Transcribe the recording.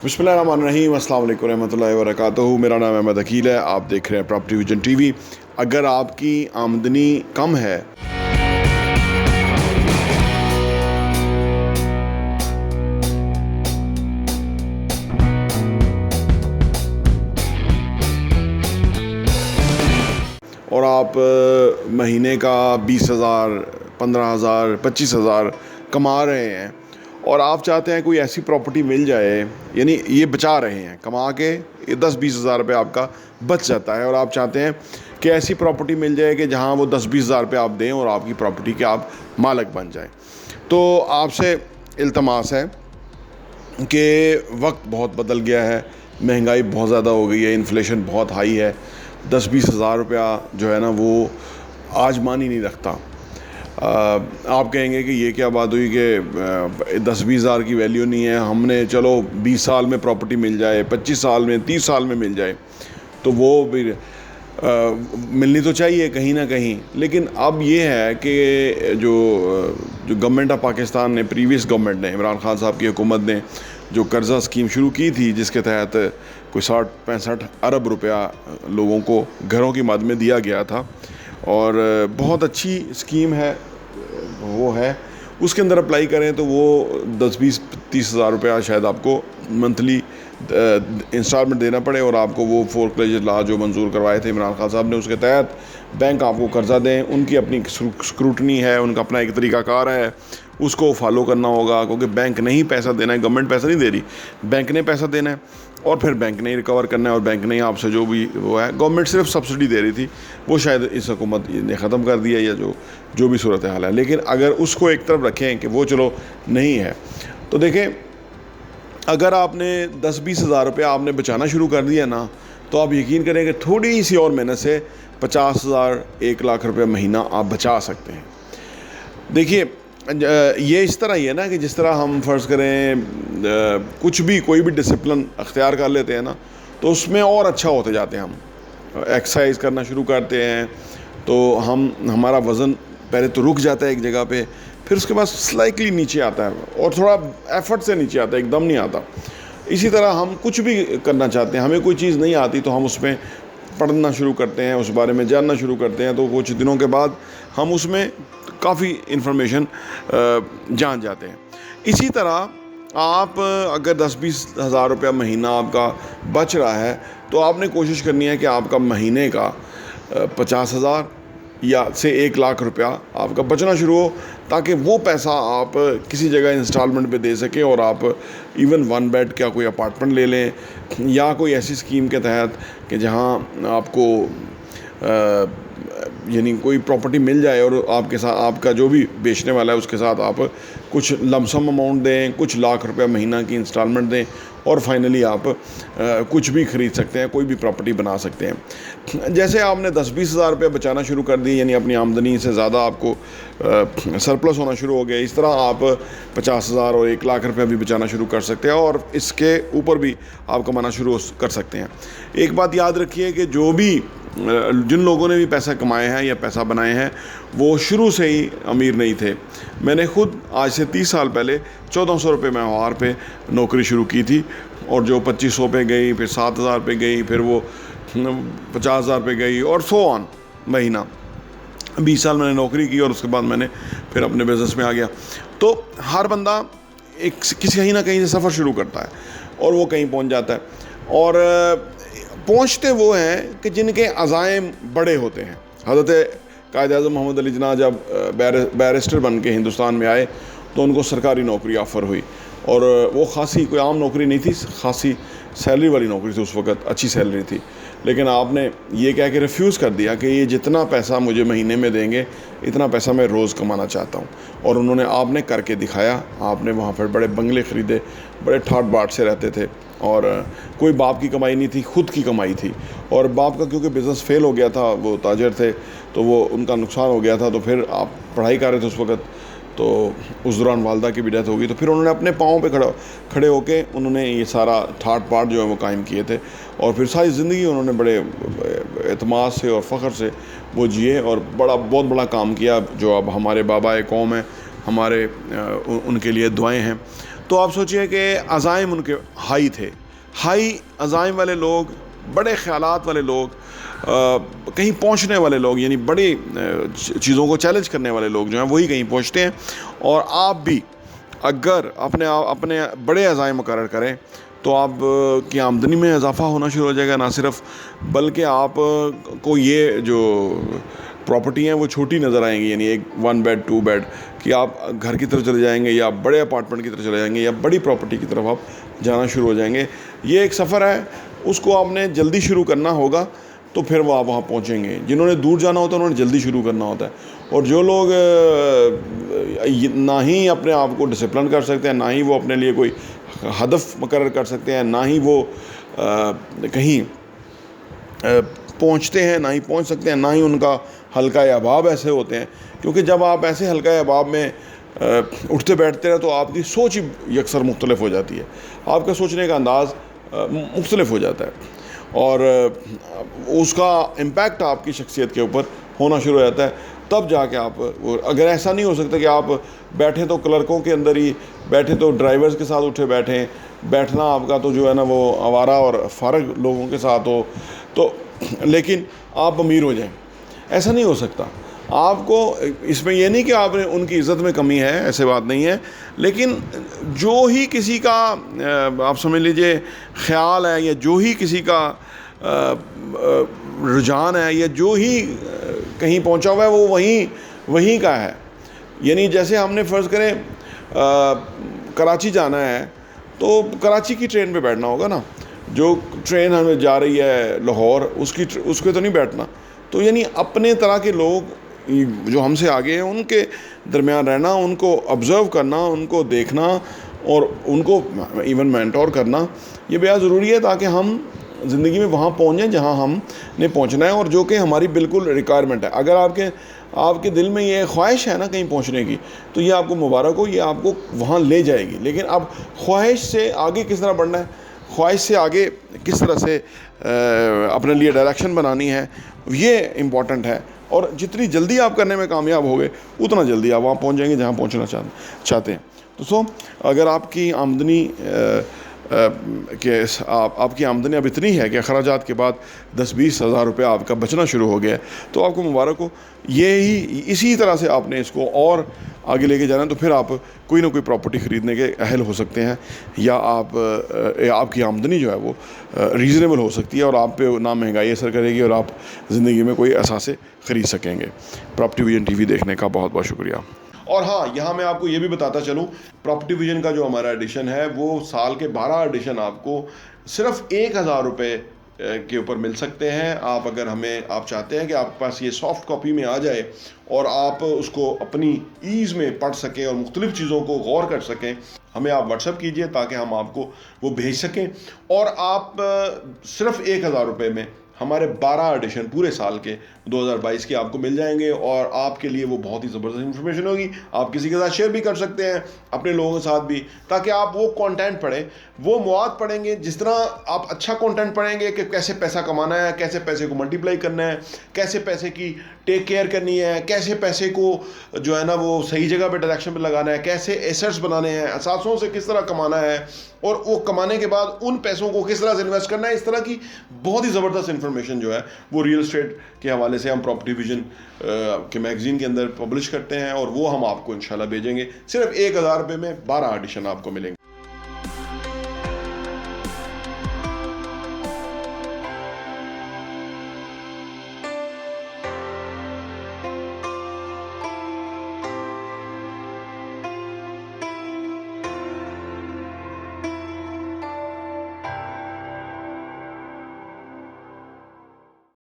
बिस्मिल्लाहिर्रहमानिर्रहीम, अस्सलाम वालेकुम रहमतुल्लाहि व बरकातहू। मेरा नाम अहमद अकील है। आप देख रहे हैं प्रॉपर्टी विजन टीवी। अगर आपकी आमदनी कम है और आप महीने का 20,000, 15,000, 25,000 कमा रहे हैं और आप चाहते हैं कोई ऐसी प्रॉपर्टी मिल जाए, यानी ये बचा रहे हैं, कमा के 10-20 हज़ार रुपये आपका बच जाता है और आप चाहते हैं कि ऐसी प्रॉपर्टी मिल जाए कि जहां वो 10-20 हज़ार रुपये आप दें और आपकी प्रॉपर्टी के आप मालिक बन जाएं। तो आपसे इल्तमास है कि वक्त बहुत बदल गया है, महंगाई बहुत ज़्यादा हो गई है, इन्फ्लेशन बहुत हाई है। 10-20 हज़ार रुपया जो है ना वो आज मान ही नहीं रखता। आप कहेंगे कि ये क्या बात हुई कि 10-20 हज़ार की वैल्यू नहीं है, हमने चलो 20 साल में प्रॉपर्टी मिल जाए, 25 साल में, 30 साल में मिल जाए तो वो भी मिलनी तो चाहिए कहीं ना कहीं। लेकिन अब ये है कि जो गवर्नमेंट ऑफ पाकिस्तान ने, प्रीवियस गवर्नमेंट ने, इमरान खान साहब की हुकूमत ने जो कर्ज़ा स्कीम शुरू की थी, जिसके तहत कोई 60-65 अरब रुपया लोगों को घरों की मद में दिया गया था और बहुत अच्छी स्कीम है वो है। उसके अंदर अप्लाई करें तो वो 10-20-30 हज़ार रुपया शायद आपको मंथली इंस्टॉलमेंट देना पड़े और आपको वो फोरक्लोजर लॉ जो मंजूर करवाए थे इमरान खान साहब ने, उसके तहत बैंक आपको कर्जा दें। उनकी अपनी स्क्रूटनी है, उनका अपना एक तरीक़ाकार है, उसको फॉलो करना होगा, क्योंकि बैंक ने ही पैसा देना है, गवर्नमेंट पैसा नहीं दे रही, बैंक ने पैसा देना है और फिर बैंक ने ही रिकवर करना है और बैंक ने ही आपसे जो भी वो है, गवर्नमेंट सिर्फ सब्सिडी दे रही थी, वो शायद इस हुकूमत ने ख़त्म कर दिया या जो भी सूरत हाल है। लेकिन अगर उसको एक तरफ रखें कि वो चलो नहीं है, तो देखें अगर आपने 10-20 हज़ार रुपया आपने बचाना शुरू कर दिया ना, तो आप यकीन करें कि थोड़ी सी और मेहनत से 50,000, 1 लाख रुपये महीना आप बचा सकते हैं। देखिए ये इस तरह ही है ना कि जिस तरह हम फ़र्ज़ करें कोई भी डिसिप्लिन अख्तियार कर लेते हैं ना, तो उसमें और अच्छा होते जाते हैं। हम एक्सरसाइज करना शुरू करते हैं तो हमारा वज़न पहले तो रुक जाता है एक जगह पे, फिर उसके बाद स्लाइटली नीचे आता है और थोड़ा एफर्ट से नीचे आता है, एकदम नहीं आता। इसी तरह हम कुछ भी करना चाहते हैं, हमें कोई चीज़ नहीं आती तो हम उसमें पढ़ना शुरू करते हैं, उस बारे में जानना शुरू करते हैं, तो कुछ दिनों के बाद हम उसमें काफ़ी इन्फॉर्मेशन जान जाते हैं। इसी तरह आप अगर 10-20 हज़ार रुपया महीना आपका बच रहा है तो आपने कोशिश करनी है कि आपका महीने का 50,000 या से 1 लाख रुपया आपका बचना शुरू हो, ताकि वो पैसा आप किसी जगह इंस्टॉलमेंट पे दे सकें और आप इवन 1 बेड का कोई अपार्टमेंट ले लें या कोई ऐसी स्कीम के तहत कि जहां आपको यानी कोई प्रॉपर्टी मिल जाए और आपके साथ आपका जो भी बेचने वाला है उसके साथ आप कुछ लमसम अमाउंट दें, कुछ लाख रुपया महीना की इंस्टॉलमेंट दें और फाइनली आप कुछ भी ख़रीद सकते हैं, कोई भी प्रॉपर्टी बना सकते हैं। जैसे आपने 10-20 हज़ार रुपये बचाना शुरू कर दिए, यानी अपनी आमदनी से ज़्यादा आपको सरप्लस होना शुरू हो गया, इस तरह आप 50,000 और 1 लाख रुपये भी बचाना शुरू कर सकते हैं और इसके ऊपर भी आप कमाना शुरू कर सकते हैं। एक बात याद रखिए कि जिन लोगों ने भी पैसा कमाए हैं या पैसा बनाए हैं वो शुरू से ही अमीर नहीं थे। मैंने खुद आज से 30 साल पहले 1400 रुपये माहवार पे नौकरी शुरू की थी और जो 2500 पे गई, फिर 7,000 पे गई, फिर वो 50,000 पे गई और सो ऑन महीना। 20 साल मैंने नौकरी की और उसके बाद मैंने फिर अपने बिज़नेस में आ गया। तो हर बंदा कहीं ना कहीं से सफ़र शुरू करता है और वो कहीं पहुंच जाता है और पहुंचते वो हैं कि जिनके अज़ाइम बड़े होते हैं। हज़रत कायद-ए-आज़म मोहम्मद अली जिन्ना जब बैरिस्टर बन के हिंदुस्तान में आए तो उनको सरकारी नौकरी ऑफ़र हुई और वो ख़ासी कोई आम नौकरी नहीं थी, ख़ासी सैलरी वाली नौकरी थी, उस वक़्त अच्छी सैलरी थी। लेकिन आपने ये कह के रिफ्यूज़ कर दिया कि ये जितना पैसा मुझे महीने में देंगे इतना पैसा मैं रोज़ कमाना चाहता हूँ, और आपने करके दिखाया। आपने वहाँ पर बड़े बंगले ख़रीदे, बड़े ठाट बाट से रहते थे और कोई बाप की कमाई नहीं थी, खुद की कमाई थी। और बाप का क्योंकि बिज़नेस फेल हो गया था, वो ताजर थे तो वो उनका नुकसान हो गया था, तो फिर आप पढ़ाई कर रहे थे उस वक़्त, तो उस दौरान वालदा की भी डेथ हो गई, तो फिर उन्होंने अपने पाँव पे खड़े होके उन्होंने ये सारा ठाट बाट जो है वो कायम किए थे और फिर सारी ज़िंदगी उन्होंने बड़े एतमाद से और फ़ख्र से वो जिए और बहुत बड़ा काम किया, जो अब हमारे बाबा कौम है, हमारे उनके लिए दुआएं हैं। تو آپ سوچئے کہ عزائم ان کے ہائی تھے، ہائی عزائم والے لوگ، بڑے خیالات والے لوگ، کہیں پہنچنے والے لوگ، یعنی بڑی چیزوں کو چیلنج کرنے والے لوگ جو ہیں وہی کہیں پہنچتے ہیں. اور آپ بھی اگر اپنے بڑے عزائم مقرر کریں تو آپ کی آمدنی میں اضافہ ہونا شروع ہو جائے گا. نہ صرف بلکہ آپ کو یہ جو پراپرٹی ہیں وہ چھوٹی نظر آئیں گی، یعنی ایک 1 بیڈ 2 بیڈ، کہ آپ گھر کی طرف چلے جائیں گے یا بڑے اپارٹمنٹ کی طرف چلے جائیں گے یا بڑی پراپرٹی کی طرف آپ جانا شروع ہو جائیں گے. یہ ایک سفر ہے، اس کو آپ نے جلدی شروع کرنا ہوگا تو پھر وہ آپ وہاں پہنچیں گے. جنہوں نے دور جانا ہوتا ہے انہوں نے جلدی شروع کرنا ہوتا ہے. اور جو لوگ نہ ہی اپنے آپ کو ڈسپلن کر سکتے ہیں، نہ ہی وہ اپنے لیے کوئی ہدف مقرر کر سکتے ہیں، نہ ہی وہ کہیں پہنچتے ہیں، نہ ہی پہنچ سکتے ہیں، نہ ہی ان کا حلقہ احباب ایسے ہوتے ہیں. کیونکہ جب آپ ایسے حلقہ احباب میں اٹھتے بیٹھتے ہیں تو آپ کی سوچ ہی یکسر مختلف ہو جاتی ہے، آپ کا سوچنے کا انداز مختلف ہو جاتا ہے اور اس کا امپیکٹ آپ کی شخصیت کے اوپر ہونا شروع ہو جاتا ہے. تب جا کے آپ، اگر ایسا نہیں ہو سکتا کہ آپ بیٹھیں تو کلرکوں کے اندر ہی بیٹھیں، تو ڈرائیورز کے ساتھ اٹھے بیٹھیں، بیٹھنا آپ کا تو جو ہے نا وہ آوارہ اور فارغ لوگوں کے ساتھ ہو تو، لیکن آپ امیر ہو جائیں، ایسا نہیں ہو سکتا. آپ کو اس میں یہ نہیں کہ آپ نے ان کی عزت میں کمی ہے، ایسے بات نہیں ہے، لیکن جو ہی کسی کا آپ سمجھ لیجئے خیال ہے، یا جو ہی کسی کا رجحان ہے، یا جو ہی کہیں پہنچا ہوا ہے وہ وہیں کا ہے. یعنی جیسے ہم نے فرض کریں کراچی جانا ہے تو کراچی کی ٹرین پہ بیٹھنا ہوگا نا، جو ٹرین ہمیں جا رہی ہے لاہور اس پہ تو نہیں بیٹھنا. تو یعنی اپنے طرح کے لوگ جو ہم سے آگے ہیں ان کے درمیان رہنا، ان کو آبزرو کرنا، ان کو دیکھنا اور ان کو ایون مینٹور کرنا، یہ بہت ضروری ہے تاکہ ہم زندگی میں وہاں پہنچ جائیں جہاں ہم نے پہنچنا ہے اور جو کہ ہماری بالکل ریکوائرمنٹ ہے. اگر آپ کے دل میں یہ خواہش ہے نا کہیں پہنچنے کی تو یہ آپ کو مبارک ہو، یہ آپ کو وہاں لے جائے گی. لیکن اب خواہش سے آگے کس طرح بڑھنا ہے، خواہش سے آگے کس طرح سے اپنے لیے ڈائریکشن بنانی ہے، یہ امپورٹنٹ ہے. اور جتنی جلدی آپ کرنے میں کامیاب ہوگے اتنا جلدی آپ وہاں پہنچ جائیں گے جہاں پہنچنا چاہتے ہیں. تو اگر آپ کی آمدنی کہ آپ کی آمدنی اب اتنی ہے کہ اخراجات کے بعد 10-20 ہزار روپے آپ کا بچنا شروع ہو گیا ہے تو آپ کو مبارک ہو. اسی طرح سے آپ نے اس کو اور آگے لے کے جانا ہے تو پھر آپ کوئی نہ کوئی پراپرٹی خریدنے کے اہل ہو سکتے ہیں، یا آپ کی آمدنی جو ہے وہ ریزنیبل ہو سکتی ہے اور آپ پہ نہ مہنگائی اثر کرے گی اور آپ زندگی میں کوئی اثاثے خرید سکیں گے. پراپرٹی ویژن ٹی وی دیکھنے کا بہت بہت شکریہ. اور ہاں، یہاں میں آپ کو یہ بھی بتاتا چلوں، پراپرٹی ویژن کا جو ہمارا ایڈیشن ہے وہ سال کے 12 ایڈیشن آپ کو صرف 1000 روپے کے اوپر مل سکتے ہیں. اگر آپ چاہتے ہیں کہ آپ کے پاس یہ سافٹ کاپی میں آ جائے اور آپ اس کو اپنی ایز میں پڑھ سکیں اور مختلف چیزوں کو غور کر سکیں، ہمیں آپ واٹس ایپ کیجئے تاکہ ہم آپ کو وہ بھیج سکیں. اور آپ صرف 1000 روپے میں ہمارے 12 ایڈیشن پورے سال کے 2022 کے آپ کو مل جائیں گے اور آپ کے لیے وہ بہت ہی زبردست انفارمیشن ہوگی. آپ کسی کے ساتھ شیئر بھی کر سکتے ہیں، اپنے لوگوں کے ساتھ بھی، تاکہ آپ وہ کانٹینٹ پڑھیں، وہ مواد پڑھیں گے. جس طرح آپ اچھا کانٹینٹ پڑھیں گے کہ کیسے پیسہ کمانا ہے، کیسے پیسے کو ملٹیپلائی کرنا ہے، کیسے پیسے کی ٹیک کیئر کرنی ہے، کیسے پیسے کو جو ہے نا وہ صحیح جگہ پہ ڈائریکشن پہ لگانا ہے، کیسے ایسٹس بنانے ہیں، اثاثوں سے کس طرح کمانا ہے اور وہ کمانے کے بعد ان پیسوں کو کس طرح سے انویسٹ کرنا ہے، اس طرح کی بہت ہی زبردست انفارمیشن جو ہے وہ ریئل اسٹیٹ کے حوالے سے ہم پراپرٹی ویژن کے میگزین کے اندر پبلش کرتے ہیں اور وہ ہم آپ کو انشاءاللہ بھیجیں گے. صرف 1000 روپے میں 12 ایڈیشن آپ کو ملیں گے.